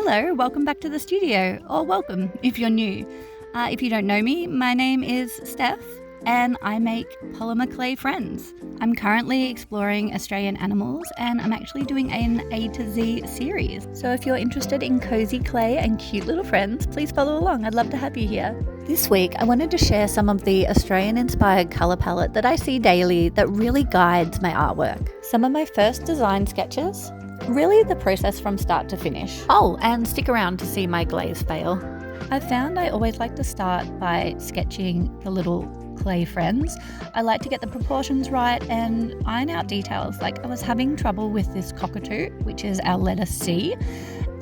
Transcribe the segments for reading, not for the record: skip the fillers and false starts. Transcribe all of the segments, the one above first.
Hello, welcome back to the studio, or welcome if you're new. If you don't know me, my name is Steph and I make polymer clay friends. I'm currently exploring Australian animals and I'm actually doing an A to Z series. So if you're interested in cozy clay and cute little friends, please follow along. I'd love to have you here. This week, I wanted to share some of the Australian-inspired colour palette that I see daily that really guides my artwork. Some of my first design sketches, really the process from start to finish. Oh, and stick around to see my glaze fail. I've found I always like to start by sketching the little clay friends. I like to get the proportions right and iron out details. Like I was having trouble with this cockatoo, which is our letter C,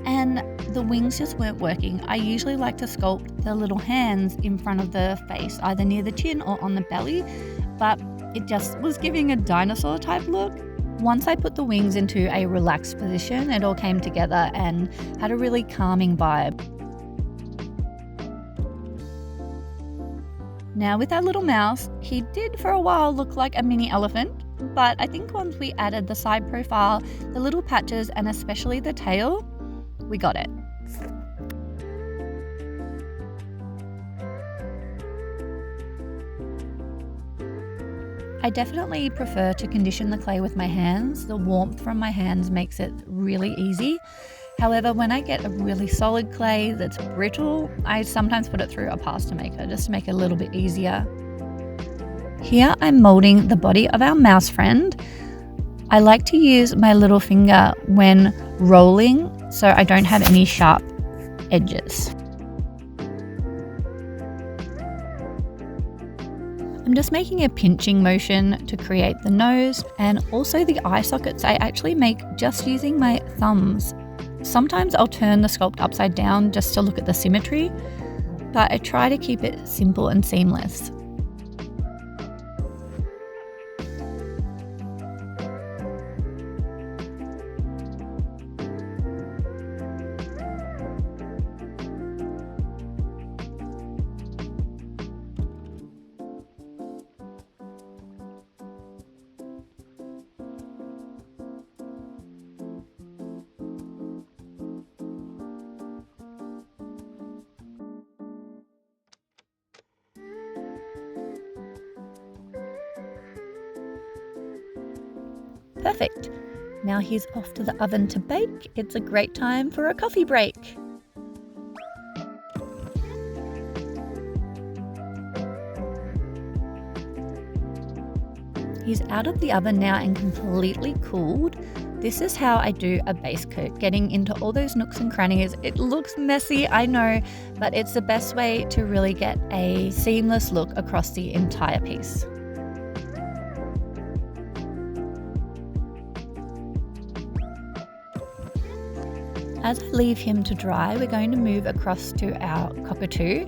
and the wings just weren't working. I usually like to sculpt the little hands in front of the face, either near the chin or on the belly, but it just was giving a dinosaur type look. Once I put the wings into a relaxed position, it all came together and had a really calming vibe. Now with our little mouse, he did for a while look like a mini elephant, but I think once we added the side profile, the little patches, and especially the tail, we got it. I definitely prefer to condition the clay with my hands. The warmth from my hands makes it really easy. However, when I get a really solid clay that's brittle, I sometimes put it through a pasta maker just to make it a little bit easier. Here I'm molding the body of our mouse friend. I like to use my little finger when rolling so I don't have any sharp edges. I'm just making a pinching motion to create the nose, and also the eye sockets I actually make just using my thumbs. Sometimes I'll turn the sculpt upside down just to look at the symmetry, but I try to keep it simple and seamless. Perfect. Now he's off to the oven to bake. It's a great time for a coffee break. He's out of the oven now and completely cooled. This is how I do a base coat, getting into all those nooks and crannies. It looks messy, I know, but it's the best way to really get a seamless look across the entire piece. As I leave him to dry, we're going to move across to our cockatoo.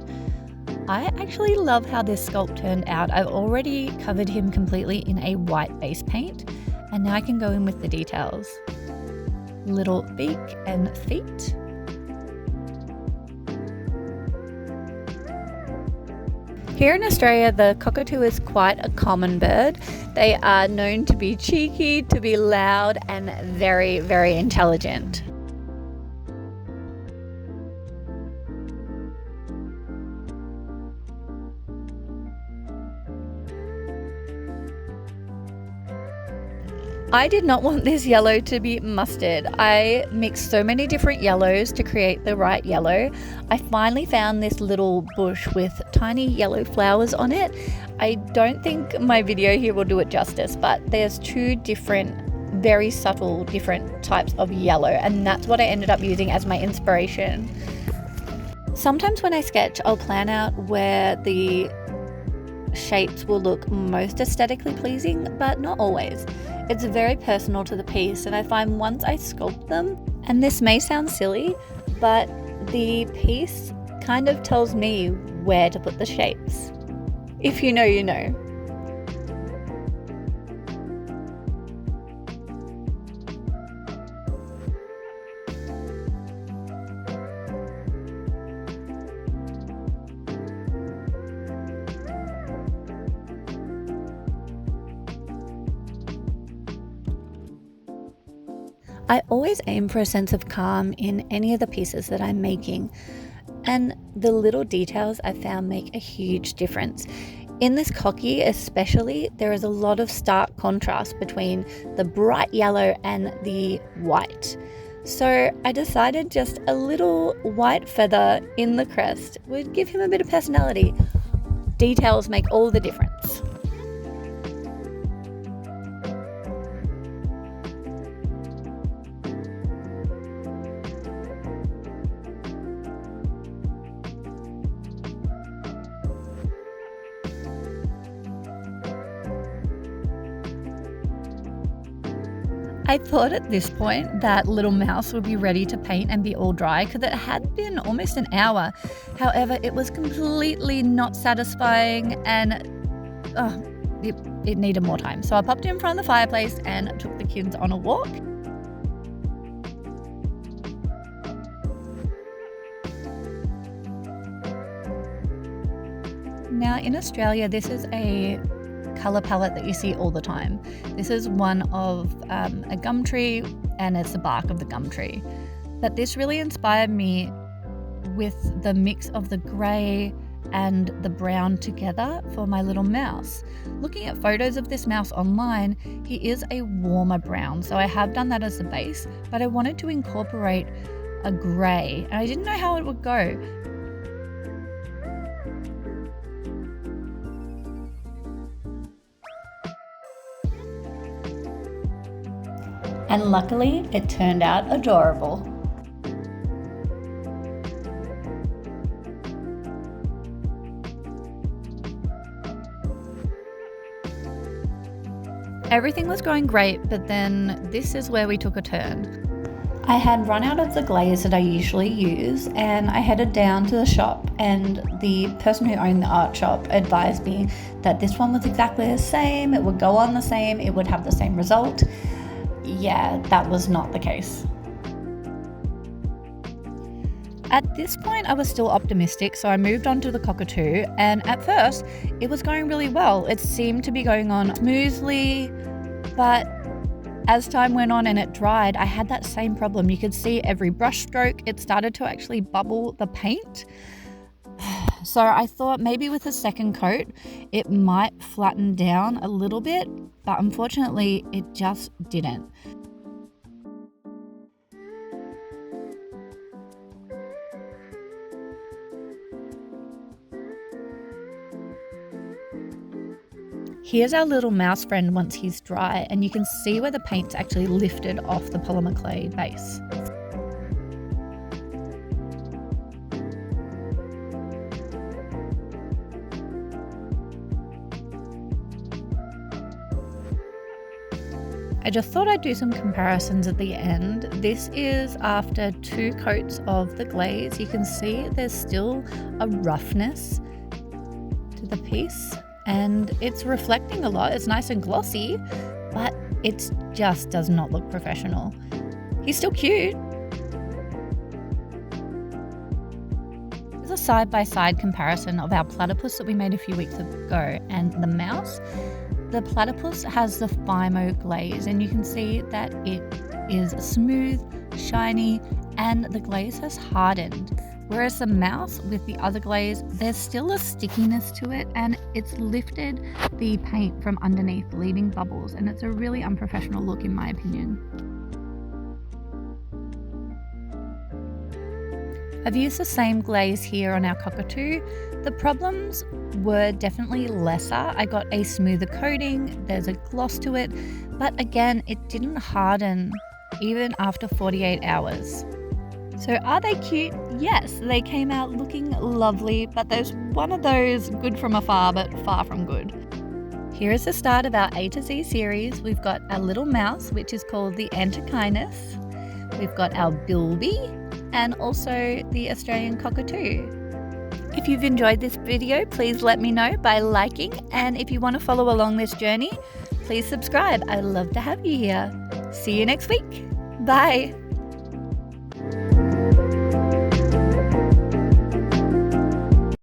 I actually love how this sculpt turned out. I've already covered him completely in a white base paint, and now I can go in with the details. Little beak and feet. Here in Australia, the cockatoo is quite a common bird. They are known to be cheeky, to be loud, and very, very intelligent. I did not want this yellow to be mustard. I mixed so many different yellows to create the right yellow. I finally found this little bush with tiny yellow flowers on it. I don't think my video here will do it justice, but there's two different, very subtle different types of yellow, and that's what I ended up using as my inspiration. Sometimes when I sketch, I'll plan out where the shapes will look most aesthetically pleasing, but not always. It's very personal to the piece, and I find once I sculpt them, and this may sound silly, but the piece kind of tells me where to put the shapes. If you know, you know. I always aim for a sense of calm in any of the pieces that I'm making, and the little details I found make a huge difference. In this cocky especially, there is a lot of stark contrast between the bright yellow and the white. So I decided just a little white feather in the crest would give him a bit of personality. Details make all the difference. I thought at this point that little mouse would be ready to paint and be all dry because it had been almost an hour. However, it was completely not satisfying and it needed more time. So I popped it in front of the fireplace and took the kids on a walk. Now in Australia, this is a colour palette that you see all the time. This is one of a gum tree, and it's the bark of the gum tree. But this really inspired me with the mix of the grey and the brown together for my little mouse. Looking at photos of this mouse online, he is a warmer brown, so I have done that as the base, but I wanted to incorporate a grey, and I didn't know how it would go. And luckily, it turned out adorable. Everything was going great, but then this is where we took a turn. I had run out of the glaze that I usually use, and I headed down to the shop, and the person who owned the art shop advised me that this one was exactly the same, it would go on the same, it would have the same result. Yeah, that was not the case. At this point, I was still optimistic, so I moved on to the cockatoo, and at first, it was going really well. It seemed to be going on smoothly, but as time went on and it dried, I had that same problem. You could see every brush stroke, it started to actually bubble the paint. So I thought maybe with a second coat, it might flatten down a little bit, but unfortunately, it just didn't. Here's our little mouse friend once he's dry, and you can see where the paint's actually lifted off the polymer clay base. I just thought I'd do some comparisons at the end. This is after 2 coats of the glaze. You can see there's still a roughness to the piece, and it's reflecting a lot. It's nice and glossy, but it just does not look professional. He's still cute. There's a side-by-side comparison of our platypus that we made a few weeks ago and the mouse. The platypus has the Fimo glaze, and you can see that it is smooth, shiny, and the glaze has hardened. Whereas the mouse with the other glaze, there's still a stickiness to it, and it's lifted the paint from underneath, leaving bubbles, and it's a really unprofessional look in my opinion. I've used the same glaze here on our cockatoo. The problems were definitely lesser. I got a smoother coating, there's a gloss to it, but again, it didn't harden even after 48 hours. So are they cute? Yes, they came out looking lovely, but there's one of those good from afar, but far from good. Here is the start of our A to Z series. We've got our little mouse, which is called the Antechinus. We've got our bilby, and also the Australian cockatoo. If you've enjoyed this video, please let me know by liking, and if you want to follow along this journey, please subscribe. I'd love to have you here. See you next week. Bye.